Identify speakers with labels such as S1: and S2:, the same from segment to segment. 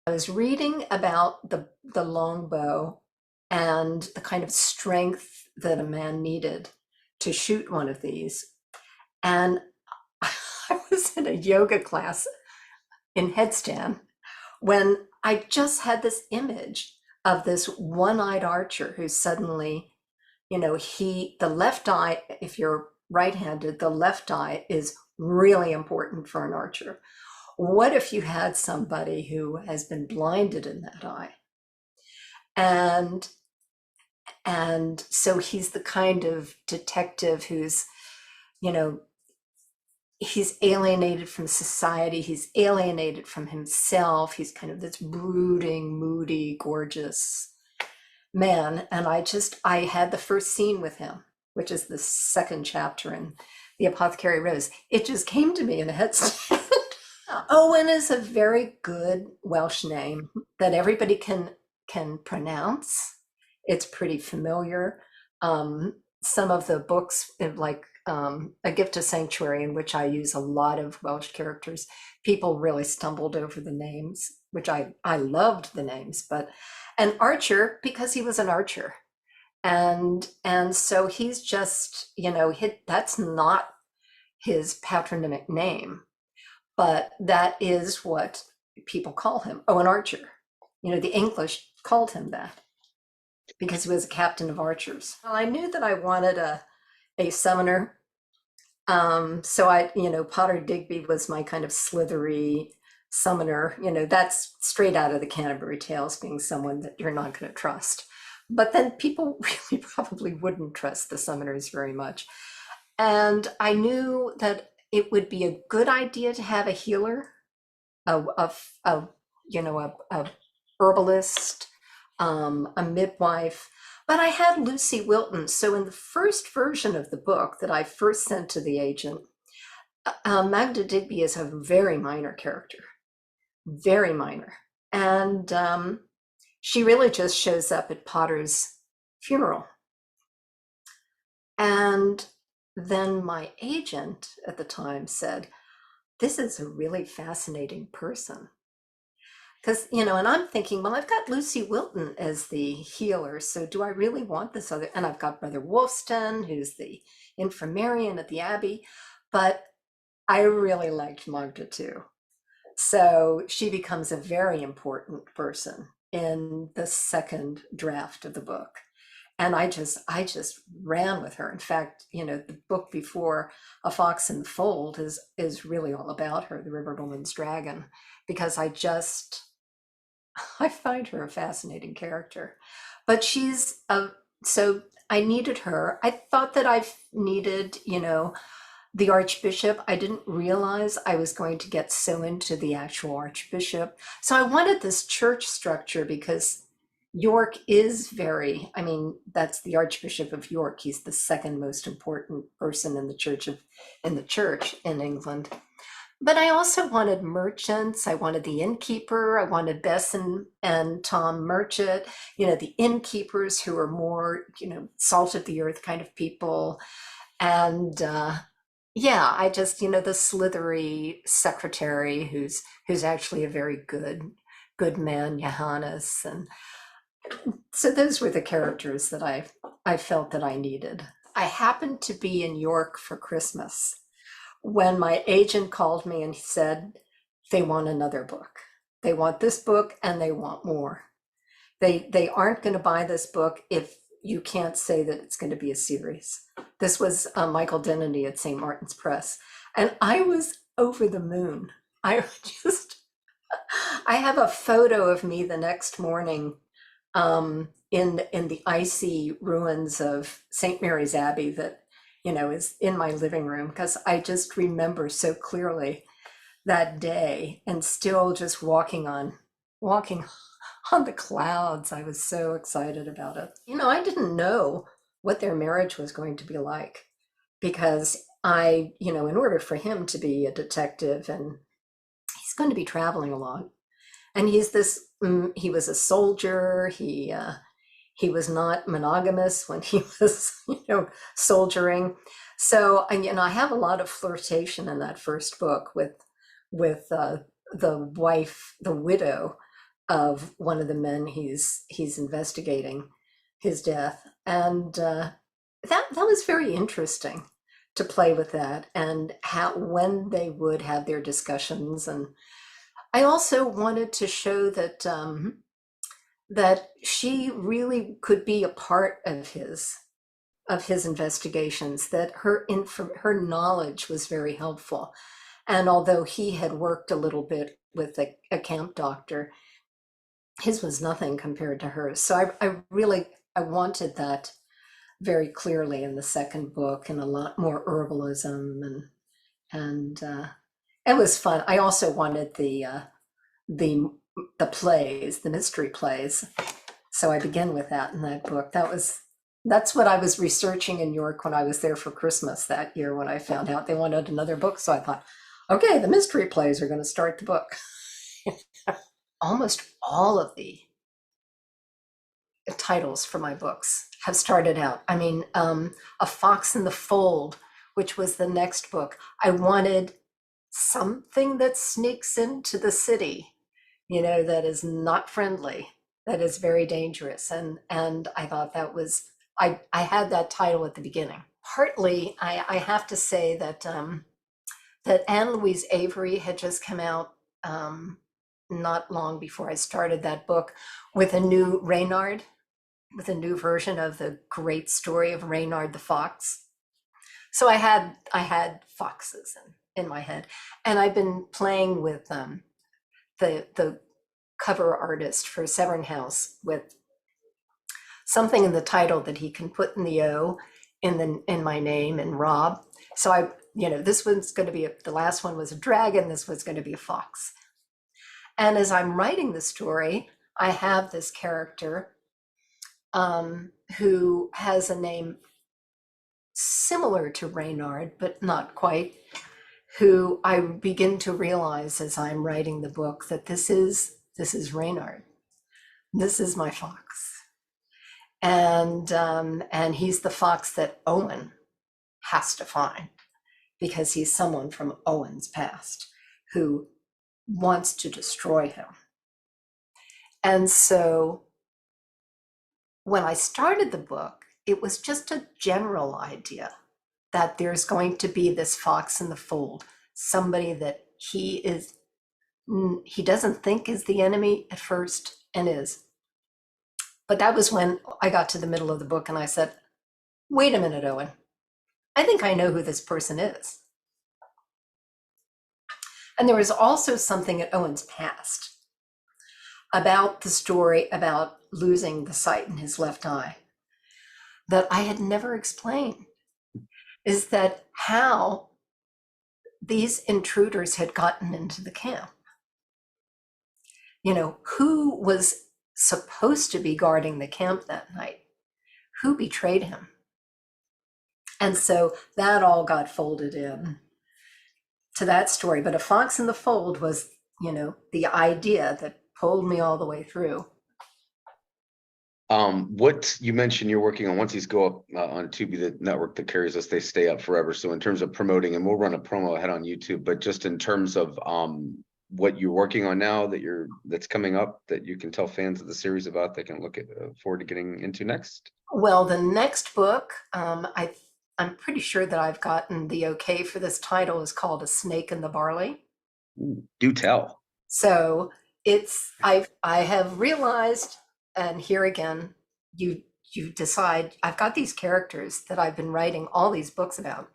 S1: I was reading about the longbow and the kind of strength that a man needed to shoot one of these. And I was in a yoga class in headstand when I just had this image of this one-eyed archer who suddenly, the left eye, if you're right-handed, the left eye is really important for an archer. What if you had somebody who has been blinded in that eye? And and so he's the kind of detective who's, you know, he's alienated from society, he's alienated from himself, he's kind of this brooding, moody, gorgeous man. And I had the first scene with him, which is the second chapter in The Apothecary Rose. It just came to me in a headstand. Owen is a very good Welsh name that everybody can pronounce. It's pretty familiar. Some of the books, like A Gift of Sanctuary, in which I use a lot of Welsh characters, people really stumbled over the names, which I loved the names, but an archer because he was an archer, and so he's just that's not his patronymic name, but that is what people call him. Oh, an archer. The English called him that because he was a captain of archers. Well, I knew that I wanted a summoner. So Potter Digby was my kind of slithery summoner. That's straight out of the Canterbury Tales, being someone that you're not going to trust. But then people really probably wouldn't trust the summoners very much. And I knew that it would be a good idea to have a healer, a a herbalist, a midwife. But I had Lucy Wilton. So in the first version of the book that I first sent to the agent, Magda Digby is a very minor character, very minor. And she really just shows up at Potter's funeral. And then my agent at the time said, this is a really fascinating person. Because, and I'm thinking, well, I've got Lucy Wilton as the healer, so do I really want this other? And I've got Brother Wolfston, who's the infirmarian at the Abbey, but I really liked Magda too. So she becomes a very important person in the second draft of the book. And I just ran with her. In fact, the book before, A Fox in the Fold, is really all about her, the River Woman's Dragon, because I find her a fascinating character. But so I needed her. I thought that I needed, the archbishop. I didn't realize I was going to get so into the actual archbishop. So I wanted this church structure because York is I mean, that's the Archbishop of York. He's the second most important person in the church in England. But I also wanted merchants. I wanted the innkeeper. I wanted Bess and Tom Merchant, the innkeepers who are more, salt of the earth kind of people. And yeah, I just, the slithery secretary who's actually a very good man, Johannes. And so those were the characters that I felt that I needed. I happened to be in York for Christmas when my agent called me and said they want another book. They want this book and they want more. They aren't going to buy this book if you can't say that it's going to be a series. This was Michael Dennedy at St. Martin's Press, and I was over the moon. I just I have a photo of me the next morning in the icy ruins of St. Mary's Abbey that is in my living room, because I just remember so clearly that day, and still just walking on the clouds. I was so excited about it. I didn't know what their marriage was going to be like, because in order for him to be a detective, and he's going to be traveling a lot, and he was a soldier. He was not monogamous when he was, soldiering. So, I have a lot of flirtation in that first book with the wife, the widow of one of the men he's investigating his death, and that was very interesting to play with that and how when they would have their discussions. And I also wanted to show that that she really could be a part of his investigations, that her knowledge was very helpful. And although he had worked a little bit with a camp doctor, his was nothing compared to hers. So I really I wanted that very clearly in the second book, and a lot more herbalism, and it was fun. I also wanted the the plays, the mystery plays. So I begin with that in that book. That's what I was researching in York when I was there for Christmas that year, when I found out they wanted another book. So I thought, okay, the mystery plays are going to start the book. Almost all of the titles for my books have started out. I mean, A Fox in the Fold, which was the next book. I wanted something that sneaks into the city, that is not friendly, that is very dangerous. And I thought that was, I had that title at the beginning. Partly, I have to say that that Anne Louise Avery had just come out not long before I started that book with a new Reynard, with a new version of the great story of Reynard the Fox. So I had foxes in my head, and I've been playing with the cover artist for Severn House with something in the title that he can put in the O in my name, and Robb. So this one's going to be the last one was a dragon. This one's going to be a fox. And as I'm writing the story, I have this character who has a name similar to Reynard, but not quite, who I begin to realize as I'm writing the book that this is Reynard. This is my fox. And he's the fox that Owen has to find, because he's someone from Owen's past who wants to destroy him. And so when I started the book, it was just a general idea that there's going to be this fox in the fold, somebody that he doesn't think is the enemy at first, and is. But that was when I got to the middle of the book and I said, wait a minute, Owen, I think I know who this person is. And there was also something at Owen's past about the story about losing the sight in his left eye that I had never explained, is that how these intruders had gotten into the camp. Who was supposed to be guarding the camp that night? Who betrayed him? And so that all got folded in to that story. But A Fox in the Fold was, the idea that pulled me all the way through.
S2: What you mentioned you're working on, once these go up on Tubi, the network that carries us, they stay up forever. So in terms of promoting, and we'll run a promo ahead on YouTube, but just in terms of what you're working on now that's coming up that you can tell fans of the series about, they can look forward to getting into next.
S1: Well, the next book, I'm pretty sure that I've gotten the okay for this title, is called A Snake in the Barley.
S2: Ooh, do tell.
S1: So I have realized, and here again, you decide, I've got these characters that I've been writing all these books about,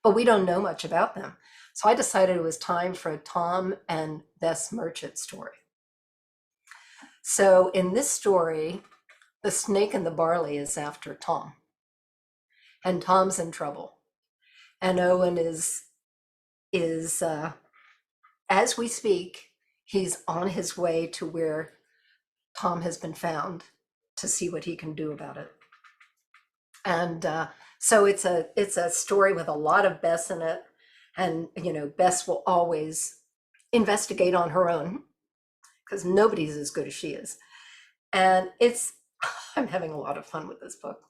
S1: but we don't know much about them. So I decided it was time for a Tom and Bess Merchant story. So in this story, the snake in the barley is after Tom, and Tom's in trouble. And Owen is as we speak, he's on his way to where Tom has been found to see what he can do about it. And so it's a story with a lot of Bess in it. And, Bess will always investigate on her own because nobody's as good as she is. And I'm having a lot of fun with this book.